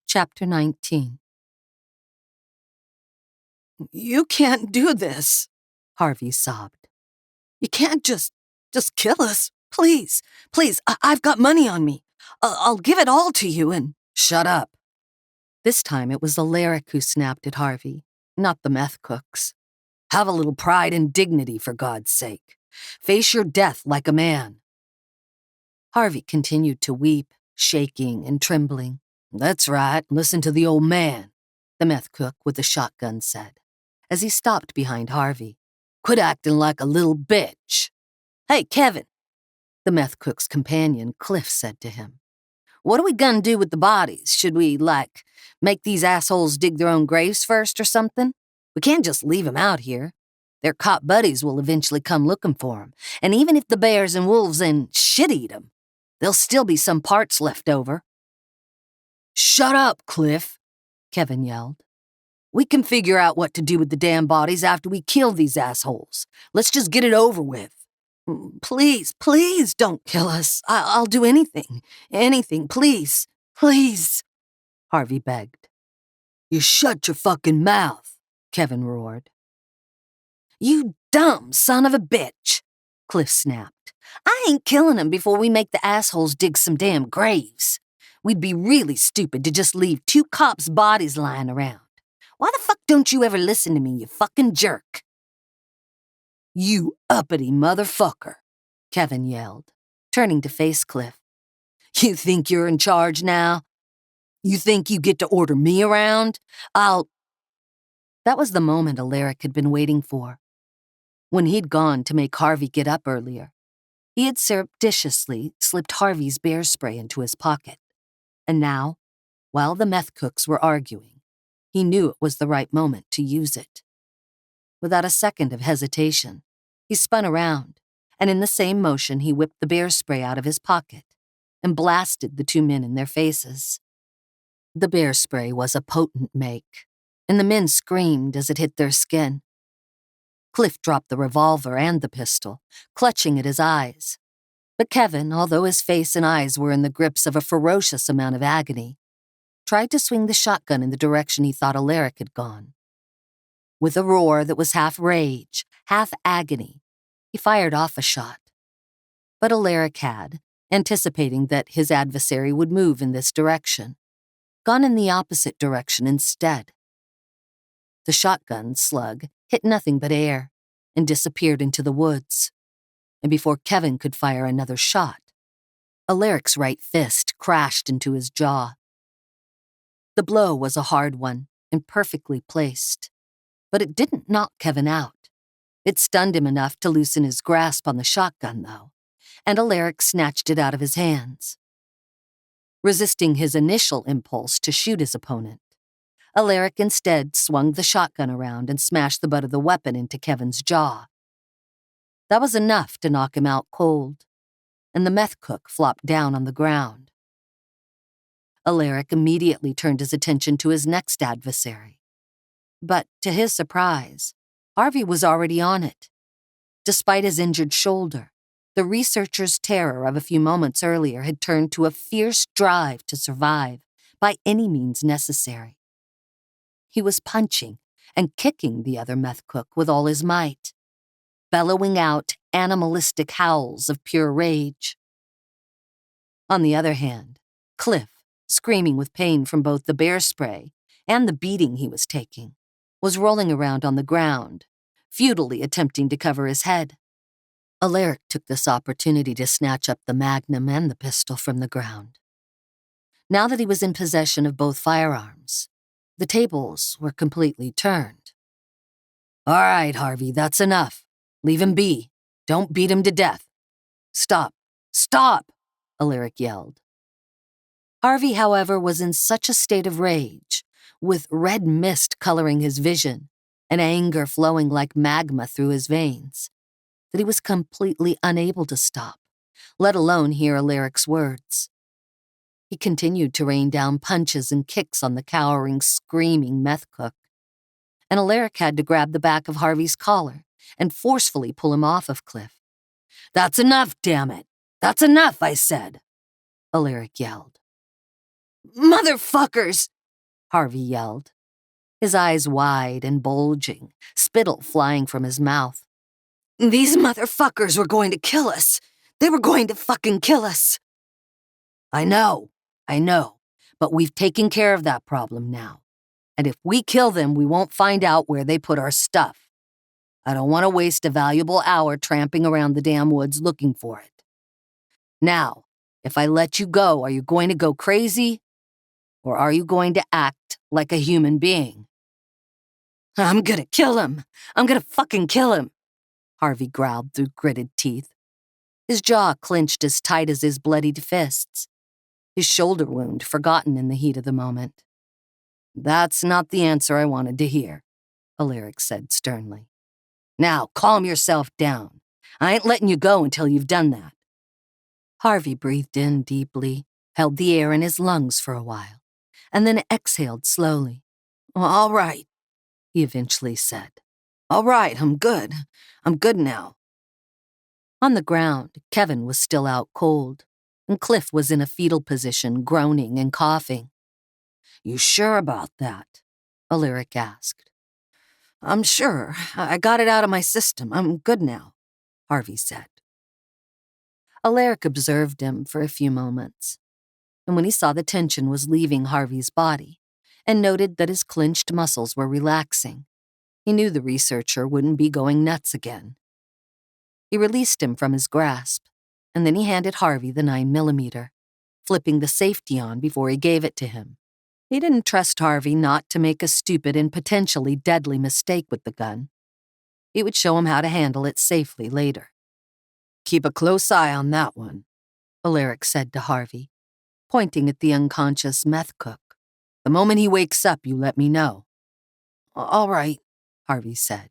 Chapter 19. "You can't do this," Harvey sobbed. "You can't just kill us. Please, I've got money on me. I'll give it all to you and—" "Shut up." This time it was Alaric who snapped at Harvey, not the meth cooks. "Have a little pride and dignity, for God's sake. Face your death like a man." Harvey continued to weep, shaking and trembling. "That's right, listen to the old man," the meth cook with the shotgun said, as he stopped behind Harvey. "Quit acting like a little bitch." "Hey, Kevin," the meth cook's companion, Cliff, said to him. "What are we gonna do with the bodies? Should we, make these assholes dig their own graves first or something? We can't just leave them out here. Their cop buddies will eventually come looking for them, and even if the bears and wolves and shit eat them, there'll still be some parts left over." "Shut up, Cliff," Kevin yelled. "We can figure out what to do with the damn bodies after we kill these assholes. Let's just get it over with." Please don't kill us. I'll do anything, please, Harvey begged. "You shut your fucking mouth," Kevin roared. "You dumb son of a bitch," Cliff snapped. "I ain't killing them before we make the assholes dig some damn graves. We'd be really stupid to just leave two cops' bodies lying around. Why the fuck don't you ever listen to me, you fucking jerk?" "You uppity motherfucker," Kevin yelled, turning to face Cliff. "You think you're in charge now? You think you get to order me around? That was the moment Alaric had been waiting for. When he'd gone to make Harvey get up earlier, he had surreptitiously slipped Harvey's bear spray into his pocket. And now, while the meth cooks were arguing, he knew it was the right moment to use it. Without a second of hesitation, he spun around, and in the same motion he whipped the bear spray out of his pocket and blasted the two men in their faces. The bear spray was a potent make, and the men screamed as it hit their skin. Cliff dropped the revolver and the pistol, clutching at his eyes. But Kevin, although his face and eyes were in the grips of a ferocious amount of agony, tried to swing the shotgun in the direction he thought Alaric had gone. With a roar that was half rage, half agony, he fired off a shot. But Alaric had, anticipating that his adversary would move in this direction, gone in the opposite direction instead. The shotgun slug hit nothing but air and disappeared into the woods. And before Kevin could fire another shot, Alaric's right fist crashed into his jaw. The blow was a hard one and perfectly placed. But it didn't knock Kevin out. It stunned him enough to loosen his grasp on the shotgun, though, and Alaric snatched it out of his hands. Resisting his initial impulse to shoot his opponent, Alaric instead swung the shotgun around and smashed the butt of the weapon into Kevin's jaw. That was enough to knock him out cold, and the meth cook flopped down on the ground. Alaric immediately turned his attention to his next adversary. But, to his surprise, Harvey was already on it. Despite his injured shoulder, the researcher's terror of a few moments earlier had turned to a fierce drive to survive by any means necessary. He was punching and kicking the other meth cook with all his might, bellowing out animalistic howls of pure rage. On the other hand, Cliff, screaming with pain from both the bear spray and the beating he was taking, was rolling around on the ground, futilely attempting to cover his head. Alaric took this opportunity to snatch up the magnum and the pistol from the ground. Now that he was in possession of both firearms, the tables were completely turned. "All right, Harvey, that's enough. Leave him be. Don't beat him to death." Stop, Alaric yelled. Harvey, however, was in such a state of rage, with red mist coloring his vision and anger flowing like magma through his veins, that he was completely unable to stop, let alone hear Alaric's words. He continued to rain down punches and kicks on the cowering, screaming meth cook, and Alaric had to grab the back of Harvey's collar and forcefully pull him off of Cliff. "That's enough, damn it! That's enough, I said!" Alaric yelled. "Motherfuckers!" Harvey yelled, his eyes wide and bulging, spittle flying from his mouth. These motherfuckers were going to kill us. They were going to fucking kill us. I know, but we've taken care of that problem now. And if we kill them, we won't find out where they put our stuff. I don't want to waste a valuable hour tramping around the damn woods looking for it. Now, if I let you go, are you going to go crazy? Or are you going to act like a human being? I'm gonna kill him. I'm gonna fucking kill him, Harvey growled through gritted teeth. His jaw clenched as tight as his bloodied fists, his shoulder wound forgotten in the heat of the moment. That's not the answer I wanted to hear, Alaric said sternly. Now, calm yourself down. I ain't letting you go until you've done that. Harvey breathed in deeply, held the air in his lungs for a while, and then exhaled slowly. All right, he eventually said. All right, I'm good. I'm good now. On the ground, Kevin was still out cold, and Cliff was in a fetal position, groaning and coughing. You sure about that? Alaric asked. I'm sure. I got it out of my system. I'm good now, Harvey said. Alaric observed him for a few moments, and when he saw the tension was leaving Harvey's body, and noted that his clenched muscles were relaxing, he knew the researcher wouldn't be going nuts again. He released him from his grasp, and then he handed Harvey the 9mm, flipping the safety on before he gave it to him. He didn't trust Harvey not to make a stupid and potentially deadly mistake with the gun. He would show him how to handle it safely later. Keep a close eye on that one, Alaric said to Harvey, pointing at the unconscious meth cook. The moment he wakes up, you let me know. All right, Harvey said.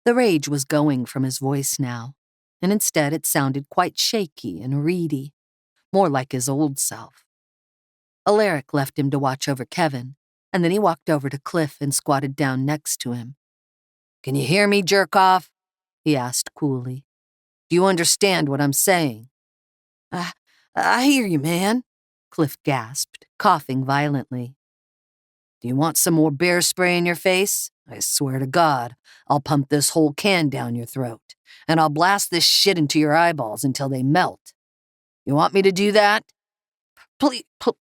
The rage was going from his voice now, and instead it sounded quite shaky and reedy, more like his old self. Alaric left him to watch over Kevin, and then he walked over to Cliff and squatted down next to him. Can you hear me, jerk-off? He asked coolly. Do you understand what I'm saying? I hear you, man, Cliff gasped, coughing violently. Do you want some more bear spray in your face? I swear to God, I'll pump this whole can down your throat, and I'll blast this shit into your eyeballs until they melt. You want me to do that?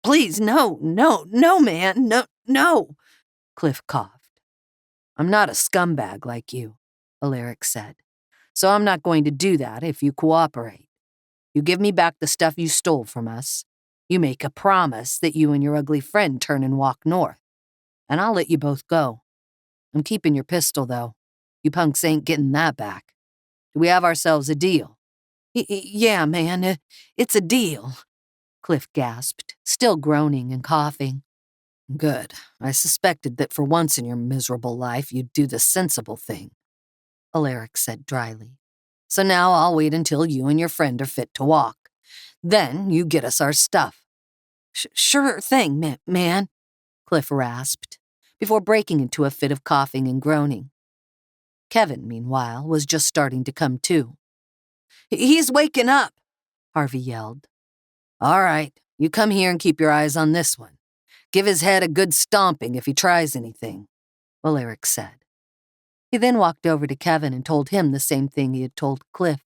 Please, no, man, no, Cliff coughed. I'm not a scumbag like you, Alaric said, so I'm not going to do that if you cooperate. You give me back the stuff you stole from us. You make a promise that you and your ugly friend turn and walk north, and I'll let you both go. I'm keeping your pistol, though. You punks ain't getting that back. Do we have ourselves a deal? Yeah, man, it's a deal, Cliff gasped, still groaning and coughing. Good. I suspected that for once in your miserable life you'd do the sensible thing, Alaric said dryly. So now I'll wait until you and your friend are fit to walk. Then you get us our stuff. Sure thing, man, Cliff rasped, before breaking into a fit of coughing and groaning. Kevin, meanwhile, was just starting to come to. He's waking up, Harvey yelled. All right, you come here and keep your eyes on this one. Give his head a good stomping if he tries anything, Alaric said. He then walked over to Kevin and told him the same thing he had told Cliff.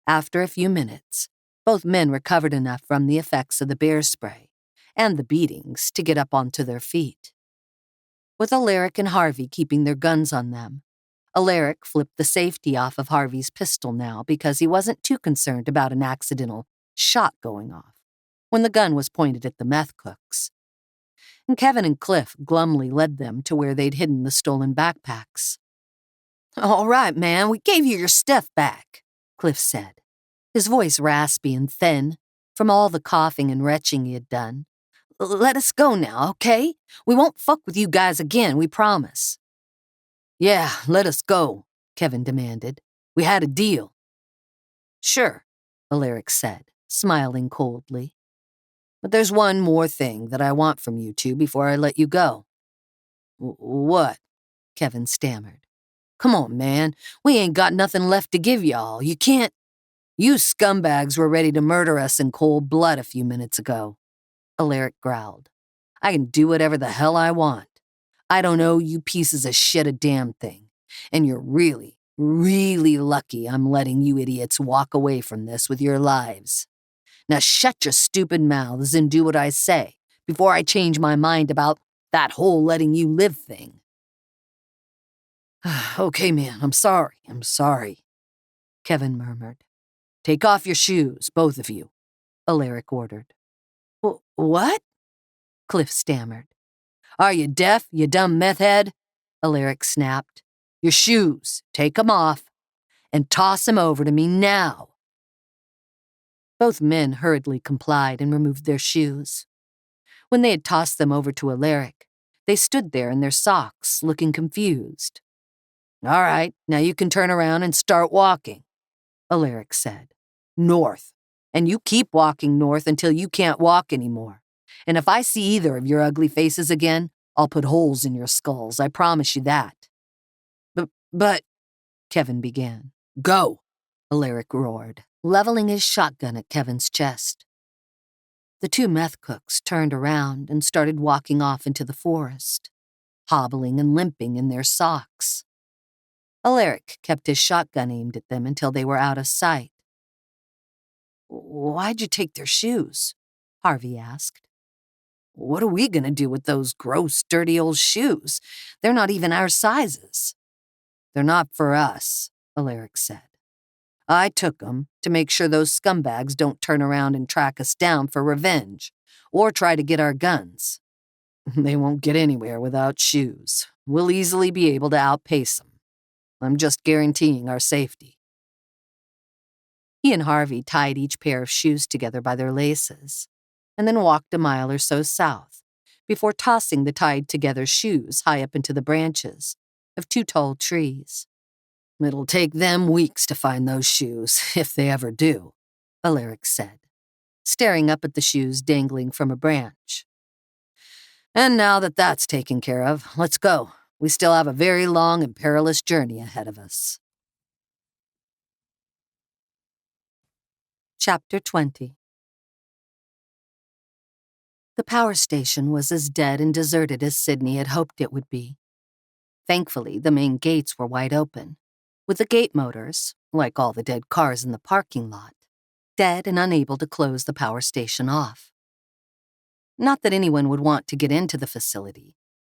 After a few minutes, both men recovered enough from the effects of the bear spray and the beatings to get up onto their feet. With Alaric and Harvey keeping their guns on them, Alaric flipped the safety off of Harvey's pistol now because he wasn't too concerned about an accidental shot going off when the gun was pointed at the meth cooks. And Kevin and Cliff glumly led them to where they'd hidden the stolen backpacks. All right, man, we gave you your stuff back, Cliff said, his voice raspy and thin from all the coughing and retching he had done. Let us go now, okay? We won't fuck with you guys again, we promise. Yeah, let us go, Kevin demanded. We had a deal. Sure, Alaric said, smiling coldly. But there's one more thing that I want from you two before I let you go. What? Kevin stammered. Come on, man. We ain't got nothing left to give y'all. You can't. You scumbags were ready to murder us in cold blood a few minutes ago, Alaric growled. I can do whatever the hell I want. I don't owe you pieces of shit a damn thing. And you're really, really lucky I'm letting you idiots walk away from this with your lives. Now shut your stupid mouths and do what I say before I change my mind about that whole letting you live thing. Okay, man, I'm sorry, Kevin murmured. Take off your shoes, both of you, Alaric ordered. What? Cliff stammered. Are you deaf, you dumb meth head? Alaric snapped. Your shoes, take 'em off, and toss 'em over to me now. Both men hurriedly complied and removed their shoes. When they had tossed them over to Alaric, they stood there in their socks, looking confused. All right, now you can turn around and start walking, Alaric said. North. And you keep walking north until you can't walk anymore. And if I see either of your ugly faces again, I'll put holes in your skulls, I promise you that. But, Kevin began. Go, Alaric roared, leveling his shotgun at Kevin's chest. The two meth cooks turned around and started walking off into the forest, hobbling and limping in their socks. Alaric kept his shotgun aimed at them until they were out of sight. Why'd you take their shoes? Harvey asked. What are we going to do with those gross, dirty old shoes? They're not even our sizes. They're not for us, Alaric said. I took them to make sure those scumbags don't turn around and track us down for revenge, or try to get our guns. They won't get anywhere without shoes. We'll easily be able to outpace them. I'm just guaranteeing our safety. He and Harvey tied each pair of shoes together by their laces, and then walked a mile or so south, before tossing the tied-together shoes high up into the branches of two tall trees. It'll take them weeks to find those shoes, if they ever do, Alaric said, staring up at the shoes dangling from a branch. And now that that's taken care of, let's go. We still have a very long and perilous journey ahead of us. Chapter 20. The power station was as dead and deserted as Sydney had hoped it would be. Thankfully, the main gates were wide open, with the gate motors, like all the dead cars in the parking lot, dead and unable to close the power station off. Not that anyone would want to get into the facility.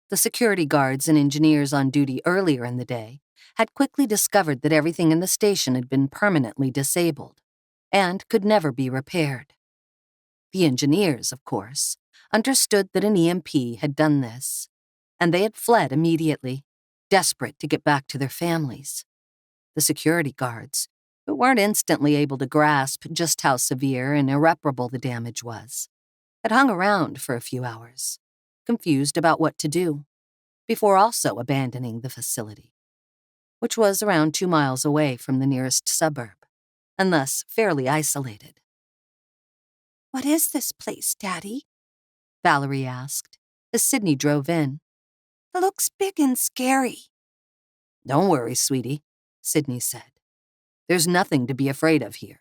The security guards and engineers on duty earlier in the day had quickly discovered that everything in the station had been permanently disabled and could never be repaired. The engineers, of course, understood that an EMP had done this, and they had fled immediately, desperate to get back to their families. The security guards, who weren't instantly able to grasp just how severe and irreparable the damage was, had hung around for a few hours, confused about what to do, before also abandoning the facility, which was around 2 miles away from the nearest suburb, and thus fairly isolated. What is this place, Daddy? Valerie asked, as Sydney drove in. It looks big and scary. Don't worry, sweetie, Sydney said. There's nothing to be afraid of here,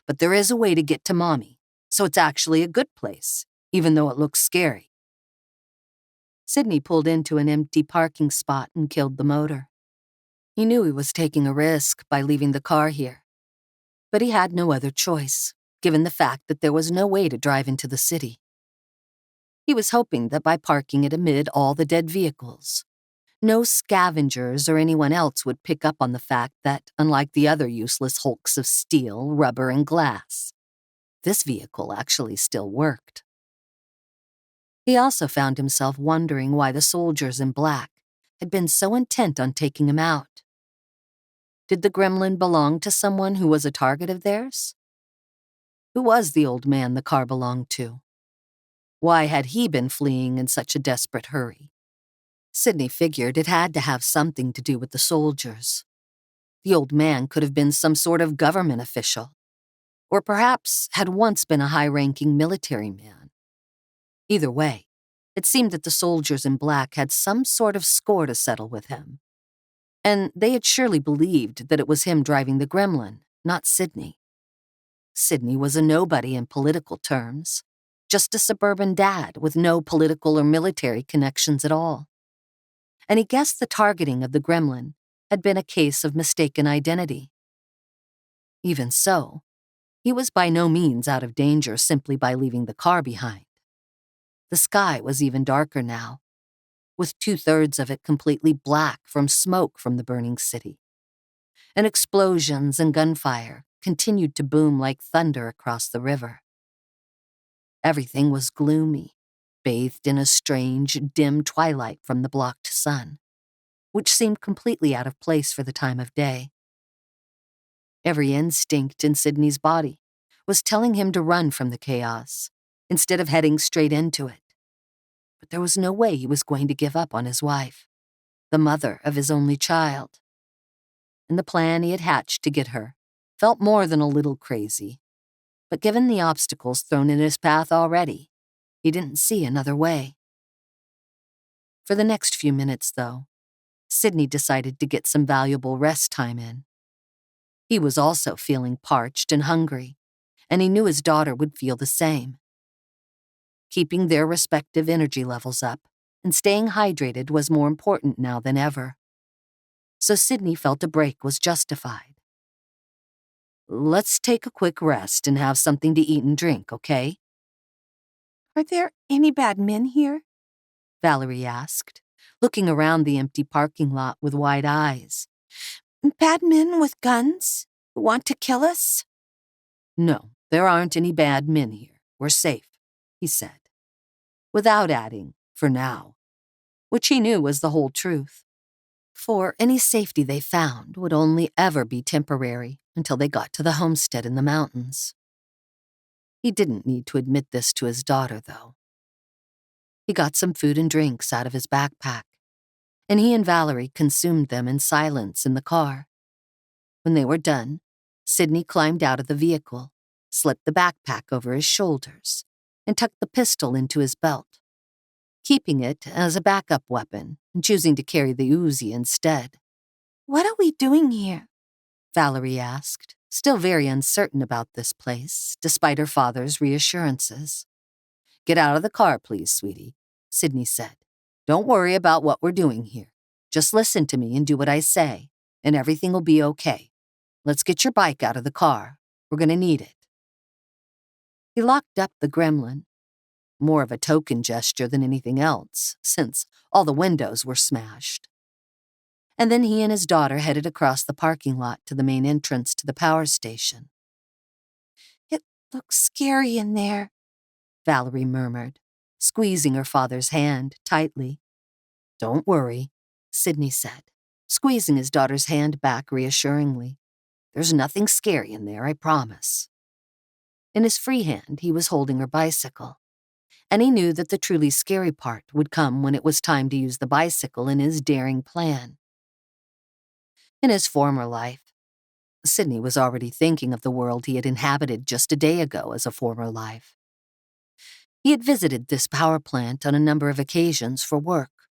but there is a way to get to Mommy, so it's actually a good place, even though it looks scary. Sydney pulled into an empty parking spot and killed the motor. He knew he was taking a risk by leaving the car here, but he had no other choice, given the fact that there was no way to drive into the city. He was hoping that by parking it amid all the dead vehicles, no scavengers or anyone else would pick up on the fact that, unlike the other useless hulks of steel, rubber, and glass, this vehicle actually still worked. He also found himself wondering why the soldiers in black had been so intent on taking him out. Did the gremlin belong to someone who was a target of theirs? Who was the old man the car belonged to? Why had he been fleeing in such a desperate hurry? Sydney figured it had to have something to do with the soldiers. The old man could have been some sort of government official, or perhaps had once been a high-ranking military man. Either way, it seemed that the soldiers in black had some sort of score to settle with him. And they had surely believed that it was him driving the gremlin, not Sydney. Sydney was a nobody in political terms, just a suburban dad with no political or military connections at all. And he guessed the targeting of the gremlin had been a case of mistaken identity. Even so, he was by no means out of danger simply by leaving the car behind. The sky was even darker now, with 2/3 of it completely black from smoke from the burning city. And explosions and gunfire continued to boom like thunder across the river. Everything was gloomy, bathed in a strange, dim twilight from the blocked sun, which seemed completely out of place for the time of day. Every instinct in Sydney's body was telling him to run from the chaos, instead of heading straight into it. But there was no way he was going to give up on his wife, the mother of his only child. And the plan he had hatched to get her felt more than a little crazy. But given the obstacles thrown in his path already, he didn't see another way. For the next few minutes, though, Sydney decided to get some valuable rest time in. He was also feeling parched and hungry, and he knew his daughter would feel the same. Keeping their respective energy levels up and staying hydrated was more important now than ever. So Sydney felt a break was justified. "Let's take a quick rest and have something to eat and drink, okay?" "Are there any bad men here?" Valerie asked, looking around the empty parking lot with wide eyes. "Bad men with guns who want to kill us?" "No, there aren't any bad men here. We're safe," he said, without adding, "for now," which he knew was the whole truth. For any safety they found would only ever be temporary until they got to the homestead in the mountains. He didn't need to admit this to his daughter, though. He got some food and drinks out of his backpack, and he and Valerie consumed them in silence in the car. When they were done, Sydney climbed out of the vehicle, slipped the backpack over his shoulders, and tucked the pistol into his belt, keeping it as a backup weapon and choosing to carry the Uzi instead. "What are we doing here?" Valerie asked, still very uncertain about this place, despite her father's reassurances. "Get out of the car, please, sweetie," Sydney said. "Don't worry about what we're doing here. Just listen to me and do what I say, and everything will be okay. Let's get your bike out of the car. We're going to need it." He locked up the gremlin, more of a token gesture than anything else, since all the windows were smashed. And then he and his daughter headed across the parking lot to the main entrance to the power station. "It looks scary in there," Valerie murmured, squeezing her father's hand tightly. "Don't worry," Sydney said, squeezing his daughter's hand back reassuringly. "There's nothing scary in there, I promise." In his free hand, he was holding her bicycle, and he knew that the truly scary part would come when it was time to use the bicycle in his daring plan. In his former life, Sydney was already thinking of the world he had inhabited just a day ago as a former life. He had visited this power plant on a number of occasions for work,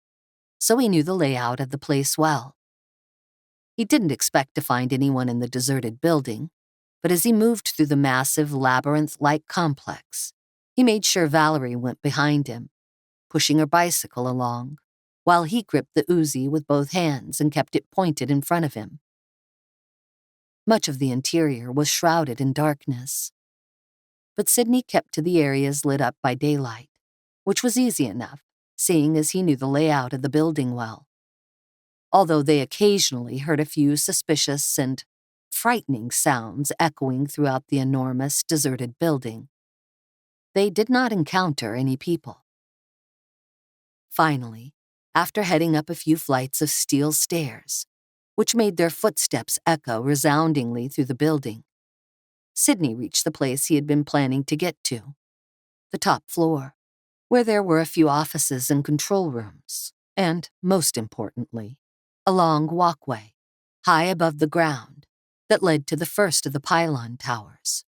so he knew the layout of the place well. He didn't expect to find anyone in the deserted building, but as he moved through the massive labyrinth-like complex, he made sure Valerie went behind him, pushing her bicycle along, while he gripped the Uzi with both hands and kept it pointed in front of him. Much of the interior was shrouded in darkness, but Sydney kept to the areas lit up by daylight, which was easy enough, seeing as he knew the layout of the building well. Although they occasionally heard a few suspicious and frightening sounds echoing throughout the enormous, deserted building, they did not encounter any people. Finally, after heading up a few flights of steel stairs, which made their footsteps echo resoundingly through the building, Sydney reached the place he had been planning to get to, the top floor, where there were a few offices and control rooms, and, most importantly, a long walkway, high above the ground, that led to the first of the Pylon towers.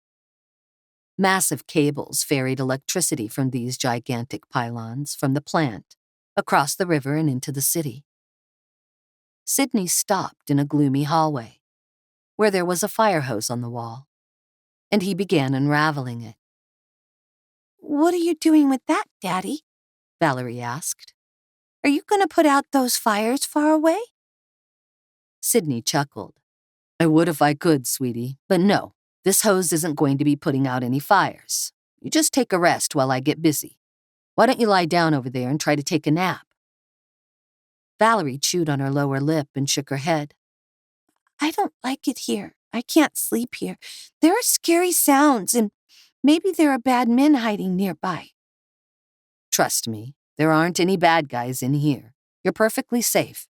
Massive cables ferried electricity from these gigantic pylons from the plant, across the river and into the city. Sydney stopped in a gloomy hallway, where there was a fire hose on the wall, and he began unraveling it. What are you doing with that, Daddy? Valerie asked. Are you going to put out those fires far away? Sydney chuckled. I would if I could, sweetie, but no, this hose isn't going to be putting out any fires. You just take a rest while I get busy. Why don't you lie down over there and try to take a nap? Valerie chewed on her lower lip and shook her head. I don't like it here. I can't sleep here. There are scary sounds, and maybe there are bad men hiding nearby. Trust me, there aren't any bad guys in here. You're perfectly safe,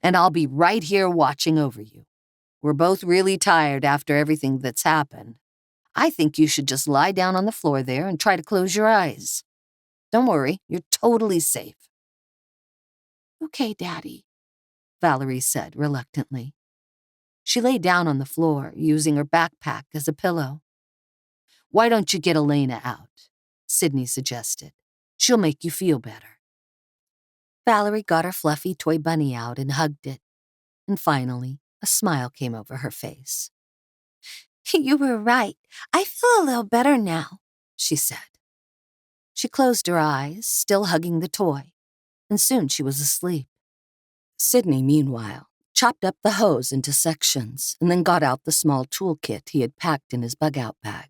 and I'll be right here watching over you. We're both really tired after everything that's happened. I think you should just lie down on the floor there and try to close your eyes. Don't worry, you're totally safe. Okay, Daddy, Valerie said reluctantly. She lay down on the floor, using her backpack as a pillow. Why don't you get Elena out? Sydney suggested. She'll make you feel better. Valerie got her fluffy toy bunny out and hugged it. And finally, a smile came over her face. You were right. I feel a little better now, she said. She closed her eyes, still hugging the toy, and soon she was asleep. Sydney, meanwhile, chopped up the hose into sections and then got out the small toolkit he had packed in his bug-out bag.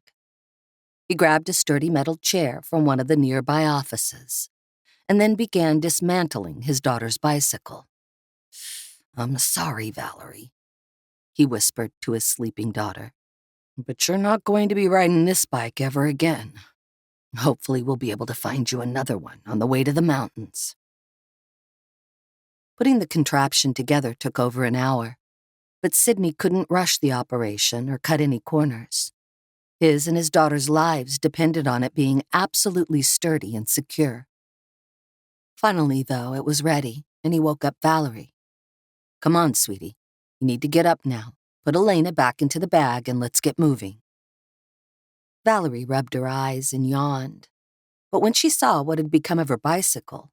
He grabbed a sturdy metal chair from one of the nearby offices and then began dismantling his daughter's bicycle. I'm sorry, Valerie, he whispered to his sleeping daughter, but you're not going to be riding this bike ever again. Hopefully we'll be able to find you another one on the way to the mountains. Putting the contraption together took over an hour, but Sydney couldn't rush the operation or cut any corners. His and his daughter's lives depended on it being absolutely sturdy and secure. Finally, though, it was ready, and he woke up Valerie. Come on, sweetie. You need to get up now. Put Elena back into the bag and let's get moving. Valerie rubbed her eyes and yawned, but when she saw what had become of her bicycle,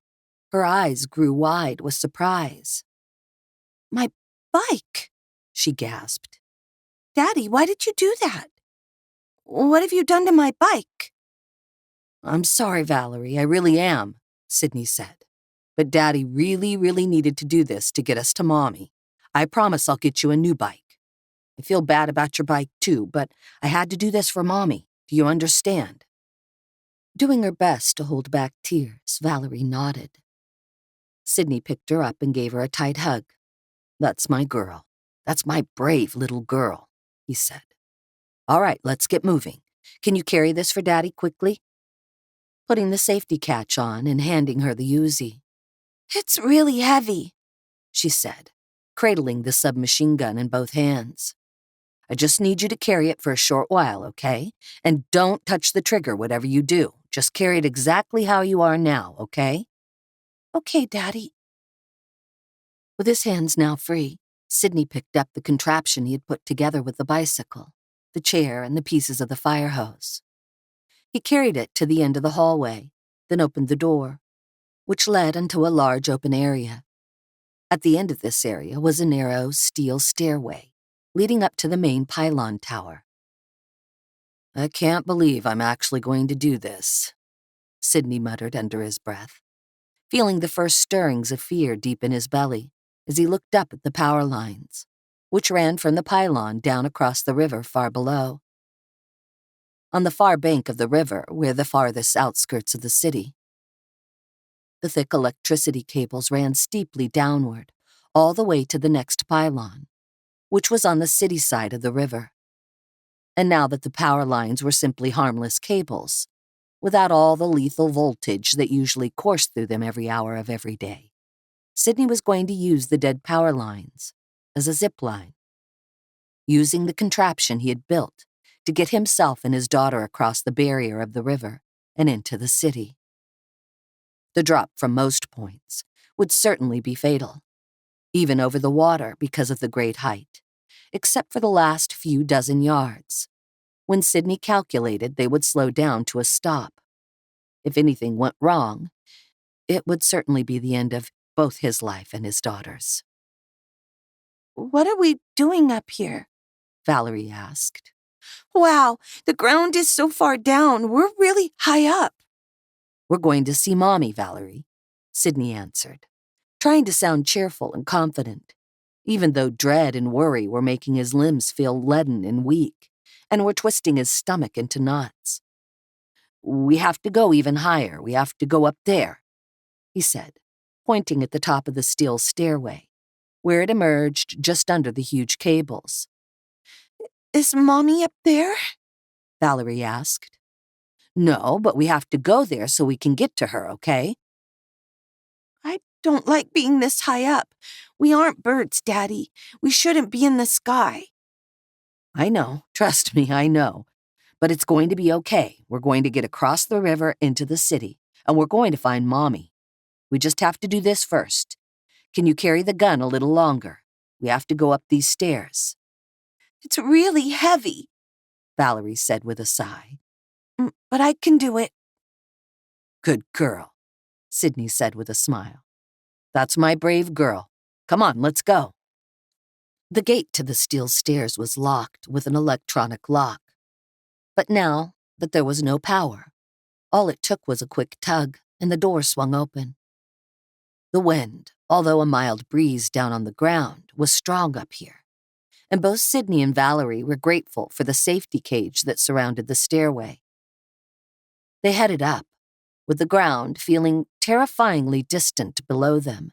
her eyes grew wide with surprise. My bike, she gasped. Daddy, why did you do that? What have you done to my bike? I'm sorry, Valerie, I really am, Sydney said. But Daddy really, really needed to do this to get us to Mommy. I promise I'll get you a new bike. I feel bad about your bike too, but I had to do this for Mommy. Do you understand? Doing her best to hold back tears, Valerie nodded. Sydney picked her up and gave her a tight hug. That's my girl. That's my brave little girl, he said. All right, let's get moving. Can you carry this for Daddy quickly? Putting the safety catch on and handing her the Uzi. It's really heavy, she said, cradling the submachine gun in both hands. I just need you to carry it for a short while, okay? And don't touch the trigger, whatever you do. Just carry it exactly how you are now, okay? Okay, Daddy. With his hands now free, Sydney picked up the contraption he had put together with the bicycle, the chair, and the pieces of the fire hose. He carried it to the end of the hallway, then opened the door, which led into a large open area. At the end of this area was a narrow steel stairway leading up to the main Pylon tower. I can't believe I'm actually going to do this, Sydney muttered under his breath, feeling the first stirrings of fear deep in his belly as he looked up at the power lines, which ran from the pylon down across the river far below. On the far bank of the river were the farthest outskirts of the city. The thick electricity cables ran steeply downward, all the way to the next pylon, which was on the city side of the river. And now that the power lines were simply harmless cables, without all the lethal voltage that usually coursed through them every hour of every day, Sydney was going to use the dead power lines as a zipline, using the contraption he had built to get himself and his daughter across the barrier of the river and into the city. The drop from most points would certainly be fatal, even over the water because of the great height, except for the last few dozen yards, when Sydney calculated they would slow down to a stop. If anything went wrong, it would certainly be the end of both his life and his daughter's. What are we doing up here? Valerie asked. Wow, the ground is so far down. We're really high up. We're going to see Mommy, Valerie, Sydney answered, trying to sound cheerful and confident, even though dread and worry were making his limbs feel leaden and weak, and were twisting his stomach into knots. We have to go even higher. We have to go up there, he said, pointing at the top of the steel stairway, where it emerged just under the huge cables. Is Mommy up there? Valerie asked. No, but we have to go there so we can get to her, okay? I don't like being this high up. We aren't birds, Daddy. We shouldn't be in the sky. I know. Trust me, I know. But it's going to be okay. We're going to get across the river into the city, and we're going to find Mommy. We just have to do this first. Can you carry the gun a little longer? We have to go up these stairs. It's really heavy, Valerie said with a sigh. But I can do it. Good girl, Sydney said with a smile. That's my brave girl. Come on, let's go. The gate to the steel stairs was locked with an electronic lock. But now that there was no power, all it took was a quick tug, and the door swung open. The wind, although a mild breeze down on the ground, was strong up here, and both Sydney and Valerie were grateful for the safety cage that surrounded the stairway. They headed up, with the ground feeling terrifyingly distant below them,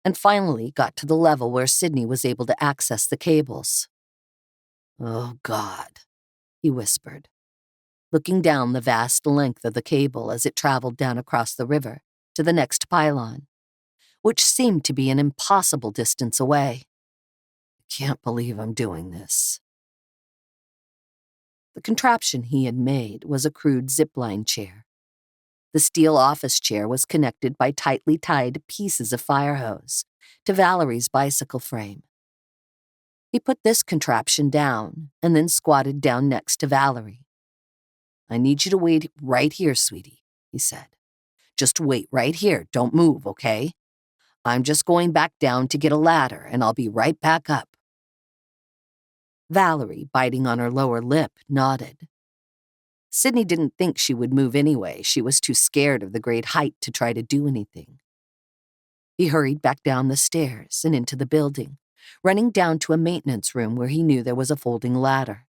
and finally got to the level where Sydney was able to access the cables. Oh, God, he whispered, looking down the vast length of the cable as it traveled down across the river to the next pylon, which seemed to be an impossible distance away. I can't believe I'm doing this. The contraption he had made was a crude zipline chair. The steel office chair was connected by tightly tied pieces of fire hose to Valerie's bicycle frame. He put this contraption down and then squatted down next to Valerie. I need you to wait right here, sweetie, he said. Just wait right here. Don't move, okay? I'm just going back down to get a ladder, and I'll be right back up. Valerie, biting on her lower lip, nodded. Sydney didn't think she would move anyway. She was too scared of the great height to try to do anything. He hurried back down the stairs and into the building, running down to a maintenance room where he knew there was a folding ladder.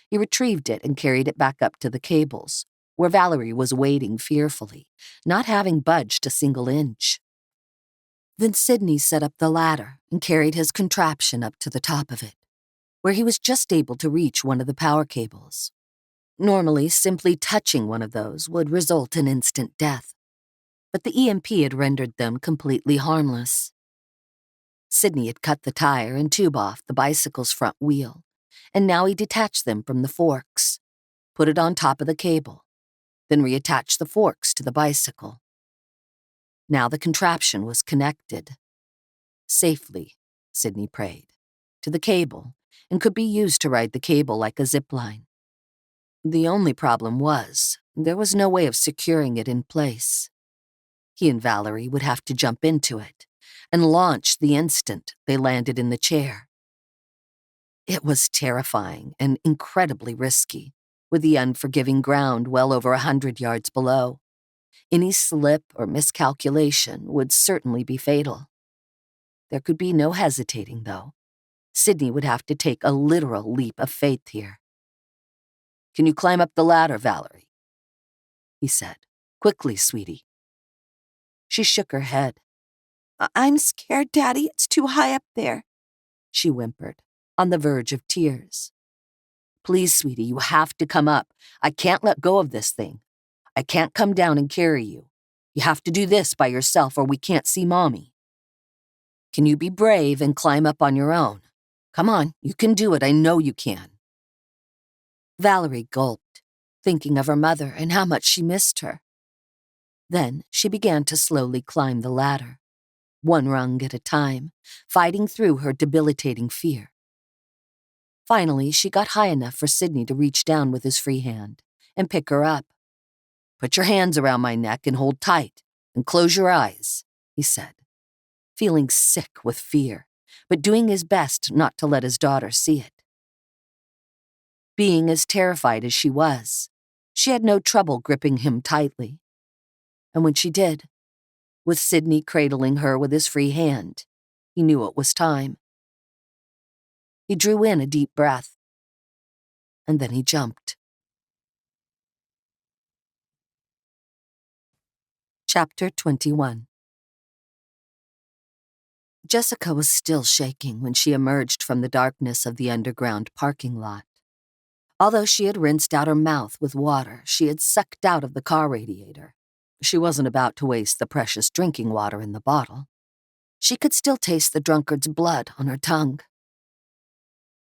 He retrieved it and carried it back up to the cables, where Valerie was waiting fearfully, not having budged a single inch. Then Sydney set up the ladder and carried his contraption up to the top of it, where he was just able to reach one of the power cables. Normally, simply touching one of those would result in instant death, but the EMP had rendered them completely harmless. Sydney had cut the tire and tube off the bicycle's front wheel, and now he detached them from the forks, put it on top of the cable, then reattached the forks to the bicycle. Now the contraption was connected, safely, Sydney prayed, to the cable, and could be used to ride the cable like a zipline. The only problem was, there was no way of securing it in place. He and Valerie would have to jump into it and launch the instant they landed in the chair. It was terrifying and incredibly risky, with the unforgiving ground well over 100 yards below. Any slip or miscalculation would certainly be fatal. There could be no hesitating, though. Sydney would have to take a literal leap of faith here. Can you climb up the ladder, Valerie? He said. Quickly, sweetie. She shook her head. I'm scared, Daddy. It's too high up there, she whimpered, on the verge of tears. Please, sweetie, you have to come up. I can't let go of this thing. I can't come down and carry you. You have to do this by yourself or we can't see Mommy. Can you be brave and climb up on your own? Come on, you can do it. I know you can. Valerie gulped, thinking of her mother and how much she missed her. Then she began to slowly climb the ladder, one rung at a time, fighting through her debilitating fear. Finally, she got high enough for Sydney to reach down with his free hand and pick her up. Put your hands around my neck and hold tight, and close your eyes, he said, feeling sick with fear, but doing his best not to let his daughter see it. Being as terrified as she was, she had no trouble gripping him tightly, And when she did, with Sidney cradling her with his free hand, he knew it was time. He drew in a deep breath, and then he jumped. Chapter 21. Jessica was still shaking when she emerged from the darkness of the underground parking lot. Although she had rinsed out her mouth with water she had sucked out of the car radiator, she wasn't about to waste the precious drinking water in the bottle. She could still taste the drunkard's blood on her tongue.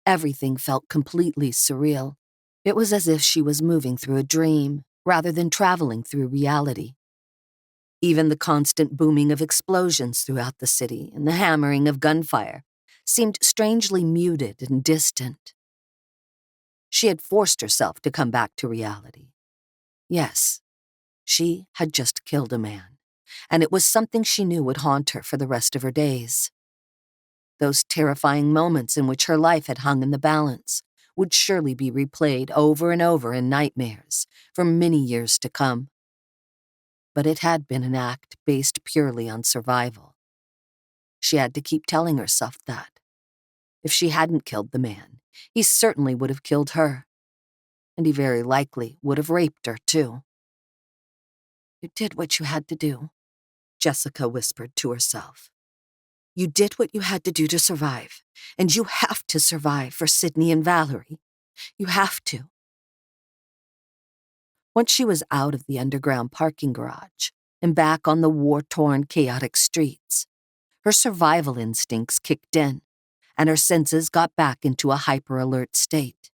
Everything felt completely surreal. It was as if she was moving through a dream rather than traveling through reality. Even the constant booming of explosions throughout the city and the hammering of gunfire seemed strangely muted and distant. She had forced herself to come back to reality. Yes, she had just killed a man, and it was something she knew would haunt her for the rest of her days. Those terrifying moments in which her life had hung in the balance would surely be replayed over and over in nightmares for many years to come. But it had been an act based purely on survival. She had to keep telling herself that. If she hadn't killed the man, he certainly would have killed her. And he very likely would have raped her, too. "You did what you had to do," Jessica whispered to herself. "You did what you had to do to survive, and you have to survive for Sidney and Valerie. You have to." Once she was out of the underground parking garage and back on the war-torn, chaotic streets, her survival instincts kicked in, and her senses got back into a hyper-alert state.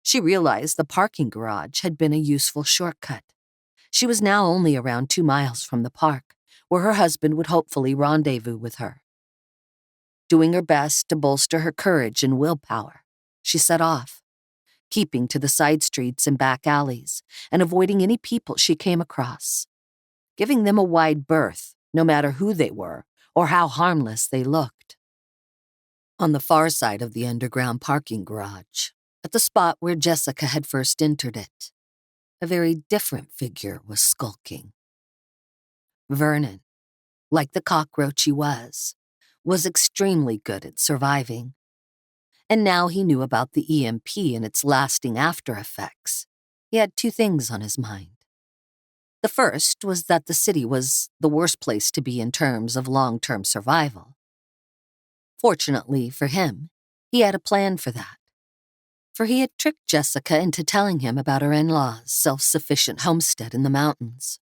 She realized the parking garage had been a useful shortcut. She was now only around 2 miles from the park, where her husband would hopefully rendezvous with her. Doing her best to bolster her courage and willpower, she set off, keeping to the side streets and back alleys and avoiding any people she came across, giving them a wide berth, no matter who they were or how harmless they looked. On the far side of the underground parking garage, at the spot where Jessica had first entered it, a very different figure was skulking. Vernon, like the cockroach he was extremely good at surviving. And now he knew about the EMP and its lasting after effects. He had 2 things on his mind. The first was that the city was the worst place to be in terms of long-term survival. Fortunately for him, he had a plan for that. For he had tricked Jessica into telling him about her in-laws' self-sufficient homestead in the mountains,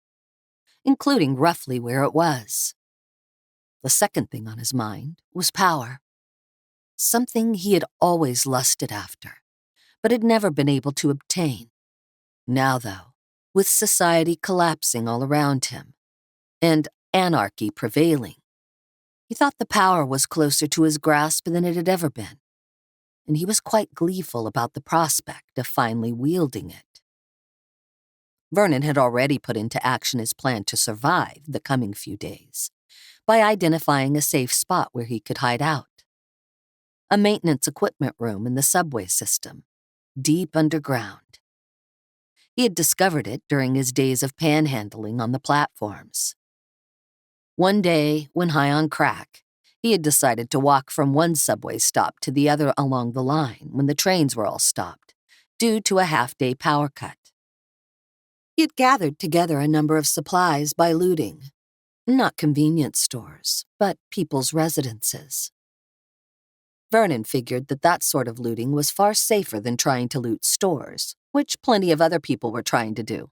including roughly where it was. The second thing on his mind was power. Something he had always lusted after, but had never been able to obtain. Now, though, with society collapsing all around him, and anarchy prevailing, he thought the power was closer to his grasp than it had ever been, and he was quite gleeful about the prospect of finally wielding it. Vernon had already put into action his plan to survive the coming few days by identifying a safe spot where he could hide out. A maintenance equipment room in the subway system, deep underground. He had discovered it during his days of panhandling on the platforms. One day, when high on crack, he had decided to walk from one subway stop to the other along the line when the trains were all stopped, due to a half-day power cut. He had gathered together a number of supplies by looting, not convenience stores, but people's residences. Vernon figured that sort of looting was far safer than trying to loot stores, which plenty of other people were trying to do.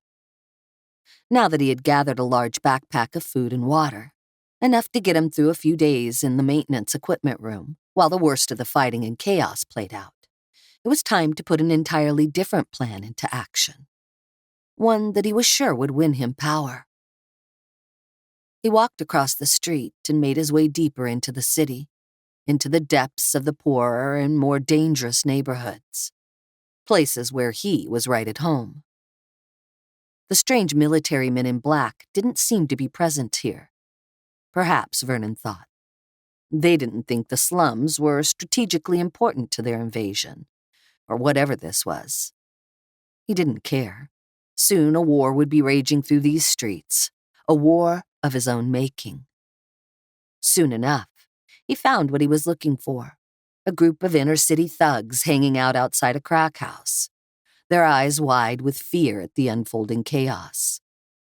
Now that he had gathered a large backpack of food and water, enough to get him through a few days in the maintenance equipment room, while the worst of the fighting and chaos played out, it was time to put an entirely different plan into action. One that he was sure would win him power. He walked across the street and made his way deeper into the city, into the depths of the poorer and more dangerous neighborhoods, places where he was right at home. The strange military men in black didn't seem to be present here. Perhaps, Vernon thought, they didn't think the slums were strategically important to their invasion, or whatever this was. He didn't care. Soon a war would be raging through these streets, a war of his own making. Soon enough, he found what he was looking for, a group of inner-city thugs hanging out outside a crack house, their eyes wide with fear at the unfolding chaos,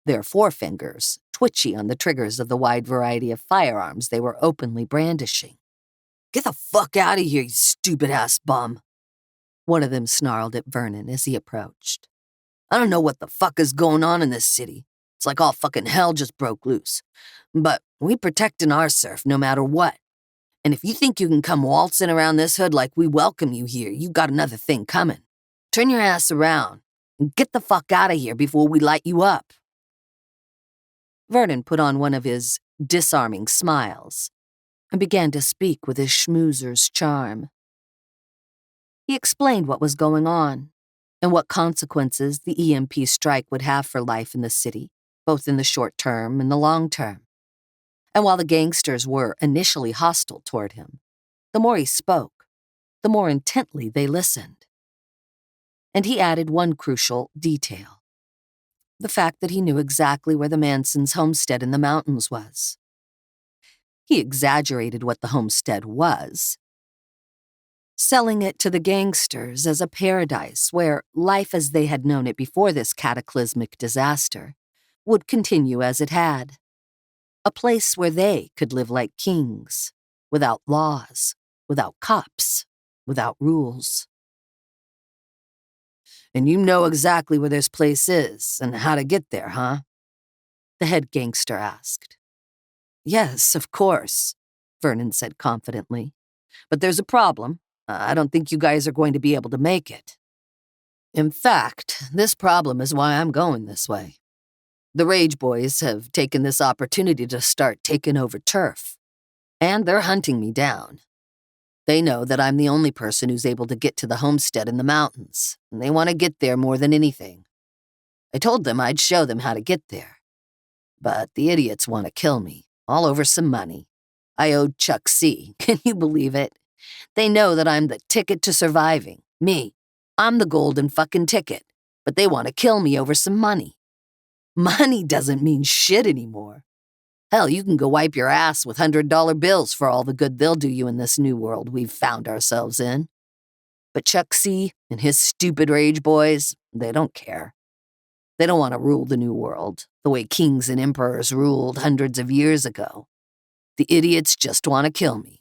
their forefingers twitchy on the triggers of the wide variety of firearms they were openly brandishing. "Get the fuck out of here, you stupid-ass bum," one of them snarled at Vernon as he approached. "I don't know what the fuck is going on in this city. It's like all fucking hell just broke loose. But we protecting our surf no matter what. And if you think you can come waltzing around this hood like we welcome you here, you got another thing coming. Turn your ass around and get the fuck out of here before we light you up." Vernon put on one of his disarming smiles and began to speak with his schmoozer's charm. He explained what was going on and what consequences the EMP strike would have for life in the city, both in the short term and the long term. And while the gangsters were initially hostile toward him, the more he spoke, the more intently they listened. And he added one crucial detail: the fact that he knew exactly where the Mansons' homestead in the mountains was. He exaggerated what the homestead was, selling it to the gangsters as a paradise where life as they had known it before this cataclysmic disaster would continue as it had. A place where they could live like kings, without laws, without cops, without rules. "And you know exactly where this place is and how to get there, huh?" the head gangster asked. "Yes, of course," Vernon said confidently. "But there's a problem. I don't think you guys are going to be able to make it. In fact, this problem is why I'm going this way. The Rage Boys have taken this opportunity to start taking over turf, and they're hunting me down. They know that I'm the only person who's able to get to the homestead in the mountains, and they want to get there more than anything. I told them I'd show them how to get there. But the idiots want to kill me, all over some money. I owed Chuck C. Can you believe it? They know that I'm the ticket to surviving. Me. I'm the golden fucking ticket. But they want to kill me over some money. Money doesn't mean shit anymore. Hell, you can go wipe your ass with $100 bills for all the good they'll do you in this new world we've found ourselves in. But Chuck C. and his stupid Rage Boys, they don't care. They don't want to rule the new world the way kings and emperors ruled hundreds of years ago. The idiots just want to kill me.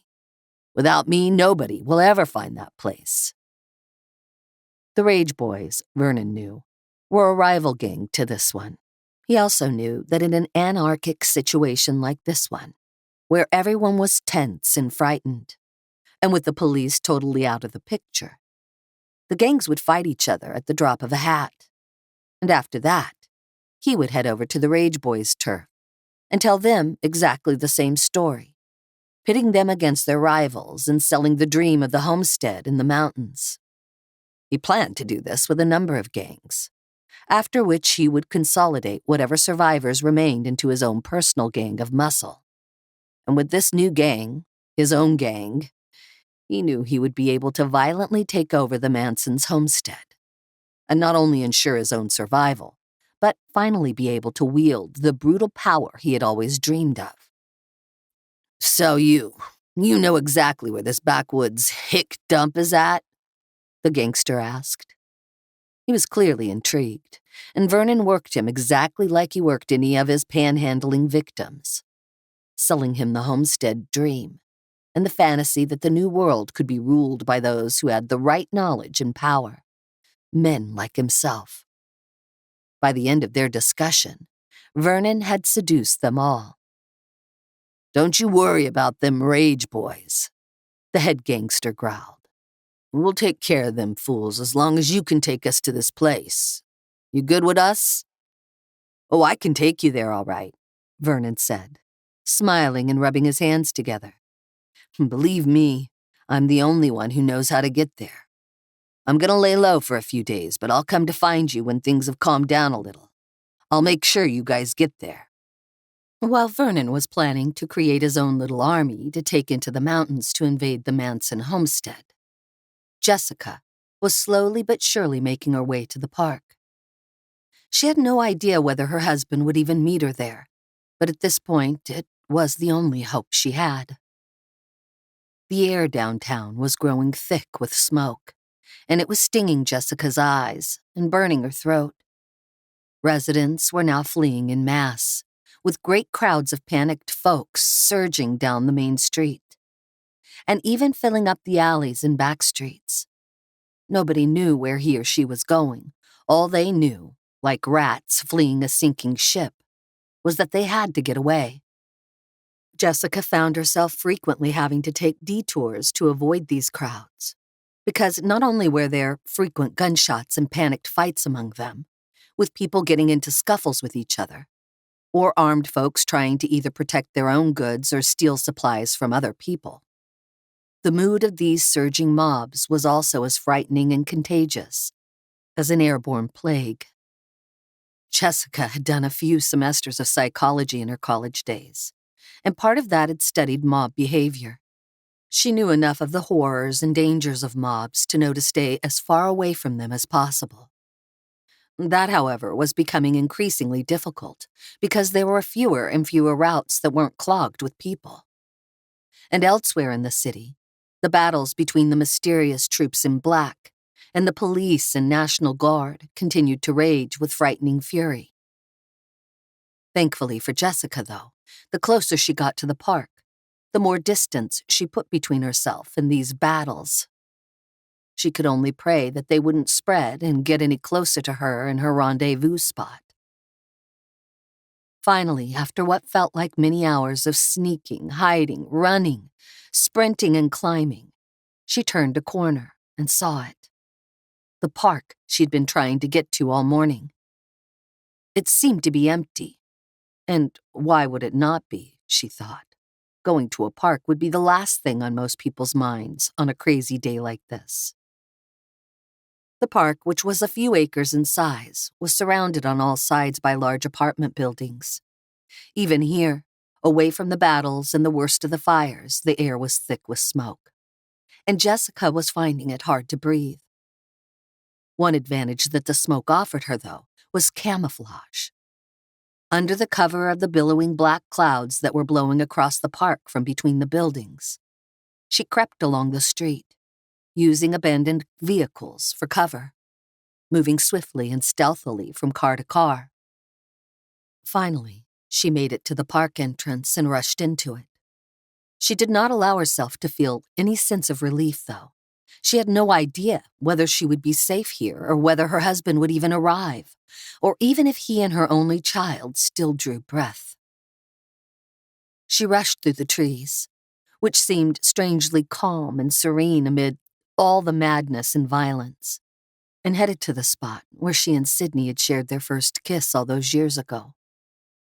Without me, nobody will ever find that place." The Rage Boys, Vernon knew, were a rival gang to this one. He also knew that in an anarchic situation like this one, where everyone was tense and frightened, and with the police totally out of the picture, the gangs would fight each other at the drop of a hat. And after that, he would head over to the Rage Boys' turf and tell them exactly the same story, pitting them against their rivals and selling the dream of the homestead in the mountains. He planned to do this with a number of gangs, after which he would consolidate whatever survivors remained into his own personal gang of muscle. And with this new gang, his own gang, he knew he would be able to violently take over the Mansons' homestead, and not only ensure his own survival, but finally be able to wield the brutal power he had always dreamed of. "So you know exactly where this backwoods hick dump is at?" the gangster asked. He was clearly intrigued, and Vernon worked him exactly like he worked any of his panhandling victims, selling him the homestead dream and the fantasy that the new world could be ruled by those who had the right knowledge and power, men like himself. By the end of their discussion, Vernon had seduced them all. "Don't you worry about them Rage Boys," the head gangster growled. "We'll take care of them fools as long as you can take us to this place. You good with us?" "Oh, I can take you there all right," Vernon said, smiling and rubbing his hands together. "Believe me, I'm the only one who knows how to get there. I'm gonna lay low for a few days, but I'll come to find you when things have calmed down a little. I'll make sure you guys get there." While Vernon was planning to create his own little army to take into the mountains to invade the Manson homestead, Jessica was slowly but surely making her way to the park. She had no idea whether her husband would even meet her there, but at this point, it was the only hope she had. The air downtown was growing thick with smoke, and it was stinging Jessica's eyes and burning her throat. Residents were now fleeing en masse, with great crowds of panicked folks surging down the main street, and even filling up the alleys and back streets. Nobody knew where he or she was going. All they knew, like rats fleeing a sinking ship, was that they had to get away. Jessica found herself frequently having to take detours to avoid these crowds, because not only were there frequent gunshots and panicked fights among them, with people getting into scuffles with each other, or armed folks trying to either protect their own goods or steal supplies from other people. The mood of these surging mobs was also as frightening and contagious as an airborne plague. Jessica had done a few semesters of psychology in her college days, and part of that had studied mob behavior. She knew enough of the horrors and dangers of mobs to know to stay as far away from them as possible. That, however, was becoming increasingly difficult because there were fewer and fewer routes that weren't clogged with people. And elsewhere in the city, the battles between the mysterious troops in black and the police and National Guard continued to rage with frightening fury. Thankfully for Jessica, though, the closer she got to the park, the more distance she put between herself and these battles. She could only pray that they wouldn't spread and get any closer to her and her rendezvous spot. Finally, after what felt like many hours of sneaking, hiding, running, sprinting and climbing, she turned a corner and saw it. The park she'd been trying to get to all morning. It seemed to be empty. And why would it not be, she thought. Going to a park would be the last thing on most people's minds on a crazy day like this. The park, which was a few acres in size, was surrounded on all sides by large apartment buildings. Even here, away from the battles and the worst of the fires, the air was thick with smoke. And Jessica was finding it hard to breathe. One advantage that the smoke offered her, though, was camouflage. Under the cover of the billowing black clouds that were blowing across the park from between the buildings, she crept along the street, using abandoned vehicles for cover, moving swiftly and stealthily from car to car. Finally, she made it to the park entrance and rushed into it. She did not allow herself to feel any sense of relief, though. She had no idea whether she would be safe here or whether her husband would even arrive, or even if he and her only child still drew breath. She rushed through the trees, which seemed strangely calm and serene amid all the madness and violence, and headed to the spot where she and Sydney had shared their first kiss all those years ago.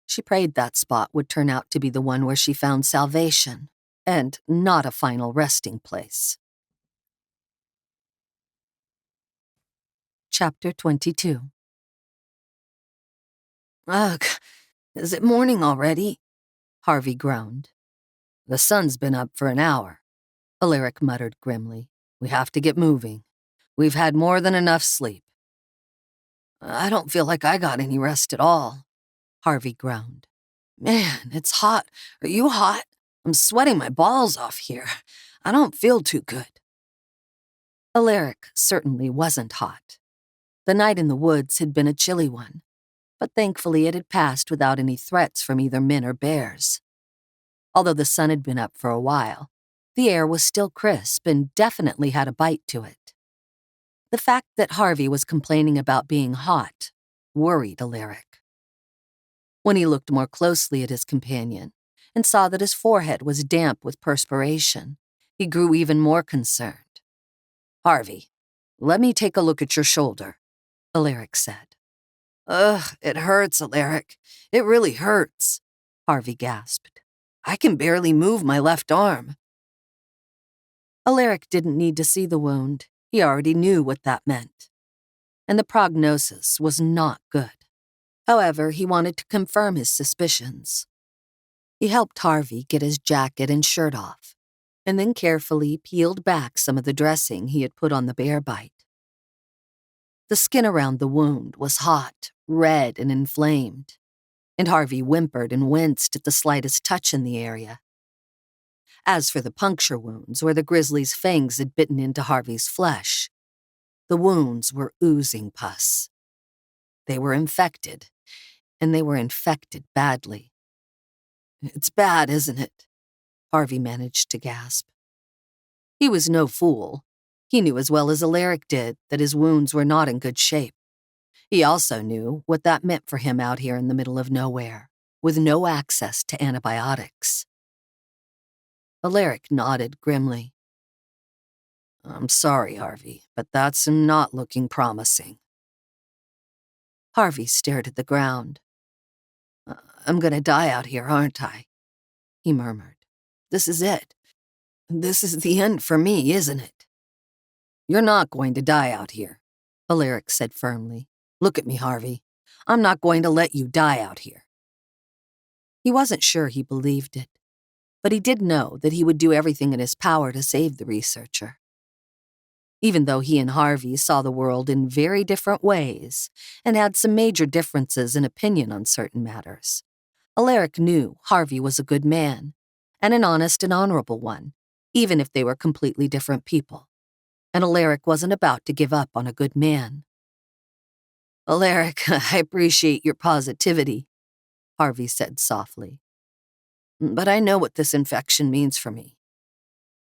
She prayed that spot would turn out to be the one where she found salvation, and not a final resting place. Chapter 22. Ugh, is it morning already? Harvey groaned. The sun's been up for an hour, Alaric muttered grimly. We have to get moving. We've had more than enough sleep. I don't feel like I got any rest at all, Harvey groaned. Man, it's hot. Are you hot? I'm sweating my balls off here. I don't feel too good. Alaric certainly wasn't hot. The night in the woods had been a chilly one, but thankfully it had passed without any threats from either men or bears. Although the sun had been up for a while, the air was still crisp and definitely had a bite to it. The fact that Harvey was complaining about being hot worried Alaric. When he looked more closely at his companion and saw that his forehead was damp with perspiration, he grew even more concerned. Harvey, let me take a look at your shoulder, Alaric said. Ugh, it hurts, Alaric. It really hurts, Harvey gasped. I can barely move my left arm. Alaric didn't need to see the wound. He already knew what that meant. And the prognosis was not good. However, he wanted to confirm his suspicions. He helped Harvey get his jacket and shirt off, and then carefully peeled back some of the dressing he had put on the bear bite. The skin around the wound was hot, red, and inflamed, and Harvey whimpered and winced at the slightest touch in the area. As for the puncture wounds where the grizzly's fangs had bitten into Harvey's flesh, the wounds were oozing pus. They were infected, and they were infected badly. "It's bad, isn't it?" Harvey managed to gasp. He was no fool. He knew as well as Alaric did that his wounds were not in good shape. He also knew what that meant for him out here in the middle of nowhere, with no access to antibiotics. Alaric nodded grimly. "I'm sorry, Harvey, but that's not looking promising." Harvey stared at the ground. "I'm gonna die out here, aren't I?" he murmured. "This is it. This is the end for me, isn't it?" "You're not going to die out here," Alaric said firmly. "Look at me, Harvey. I'm not going to let you die out here." He wasn't sure he believed it, but he did know that he would do everything in his power to save the researcher. Even though he and Harvey saw the world in very different ways and had some major differences in opinion on certain matters, Alaric knew Harvey was a good man, and an honest and honorable one, even if they were completely different people. And Alaric wasn't about to give up on a good man. "Alaric, I appreciate your positivity," Harvey said softly. "But I know what this infection means for me.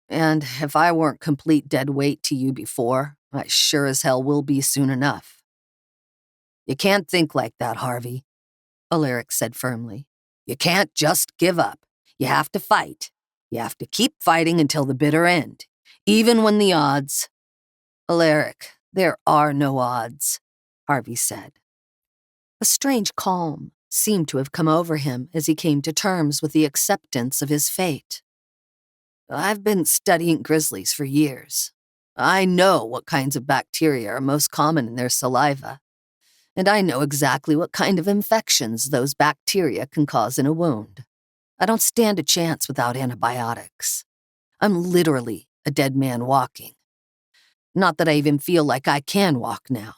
And if I weren't complete dead weight to you before, I sure as hell will be soon enough." "You can't think like that, Harvey," Alaric said firmly. "You can't just give up. You have to fight. You have to keep fighting until the bitter end, even when the odds—" "Alaric, there are no odds," Harvey said. A strange calm seemed to have come over him as he came to terms with the acceptance of his fate. "I've been studying grizzlies for years. I know what kinds of bacteria are most common in their saliva, and I know exactly what kind of infections those bacteria can cause in a wound. I don't stand a chance without antibiotics. I'm literally a dead man walking. Not that I even feel like I can walk now."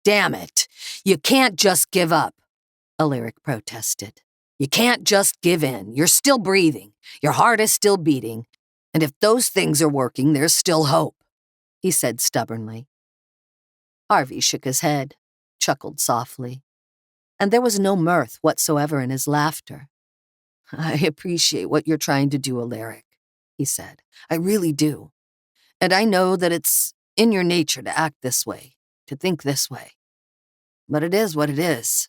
"Damn it! You can't just give up," Alaric protested. "You can't just give in. You're still breathing. Your heart is still beating. And if those things are working, there's still hope," he said stubbornly. Harvey shook his head, chuckled softly, and there was no mirth whatsoever in his laughter. "I appreciate what you're trying to do, Alaric," he said. "I really do. And I know that it's in your nature to act this way, to think this way. But it is what it is.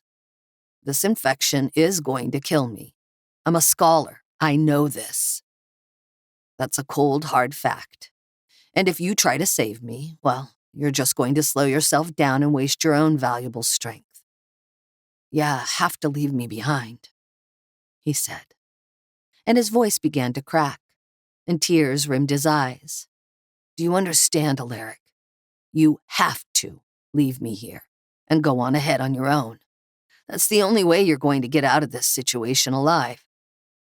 This infection is going to kill me. I'm a scholar. I know this. That's a cold, hard fact. And if you try to save me, well, you're just going to slow yourself down and waste your own valuable strength. You have to leave me behind," he said. And his voice began to crack, and tears rimmed his eyes. "Do you understand, Alaric? You have to leave me here and go on ahead on your own. That's the only way you're going to get out of this situation alive.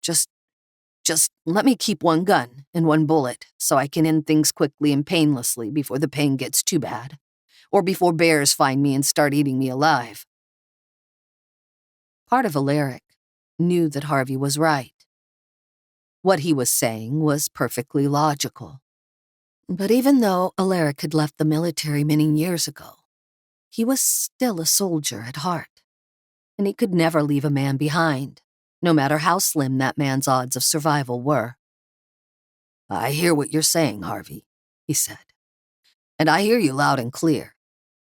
Just let me keep one gun and one bullet so I can end things quickly and painlessly before the pain gets too bad, or before bears find me and start eating me alive." Part of Alaric knew that Harvey was right. What he was saying was perfectly logical. But even though Alaric had left the military many years ago, he was still a soldier at heart, and he could never leave a man behind, no matter how slim that man's odds of survival were. "I hear what you're saying, Harvey," he said. "And I hear you loud and clear.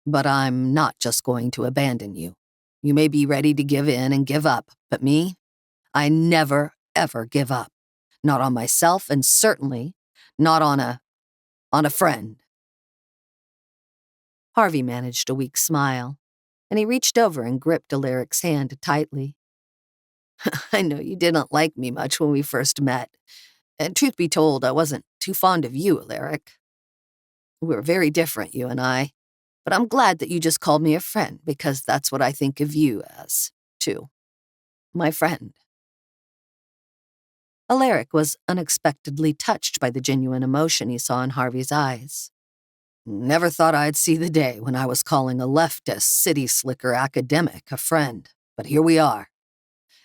But I'm not just going to abandon you. You may be ready to give in and give up, but me? I never, ever give up. Not on myself, and certainly not on a friend." Harvey managed a weak smile, and he reached over and gripped Alaric's hand tightly. "I know you didn't like me much when we first met, and truth be told, I wasn't too fond of you, Alaric. We're very different, you and I, but I'm glad that you just called me a friend, because that's what I think of you as, too. My friend." Alaric was unexpectedly touched by the genuine emotion he saw in Harvey's eyes. "Never thought I'd see the day when I was calling a leftist, city-slicker academic a friend, but here we are.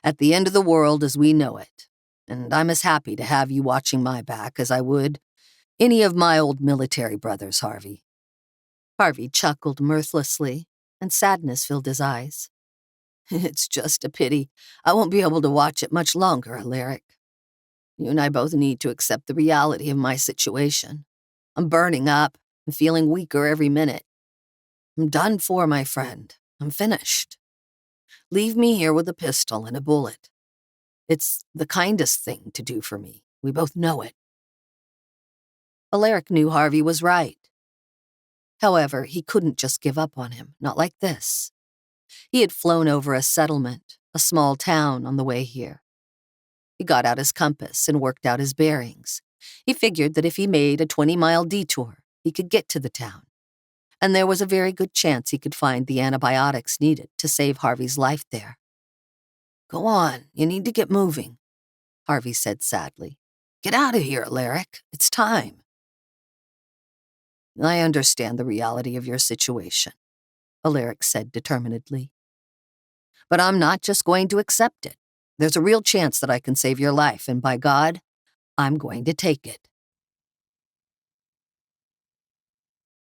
at the end of the world as we know it, and I'm as happy to have you watching my back as I would any of my old military brothers, Harvey." Harvey chuckled mirthlessly, and sadness filled his eyes. "It's just a pity I won't be able to watch it much longer, Alaric. You and I both need to accept the reality of my situation. I'm burning up and feeling weaker every minute. I'm done for, my friend. I'm finished. Leave me here with a pistol and a bullet. It's the kindest thing to do for me. We both know it." Alaric knew Harvey was right. However, he couldn't just give up on him, not like this. He had flown over a settlement, a small town, on the way here. He got out his compass and worked out his bearings. He figured that if he made a 20-mile detour, he could get to the town. And there was a very good chance he could find the antibiotics needed to save Harvey's life there. "Go on, you need to get moving," Harvey said sadly. "Get out of here, Alaric. It's time." "I understand the reality of your situation," Alaric said determinedly. "But I'm not just going to accept it. There's a real chance that I can save your life, and by God, I'm going to take it."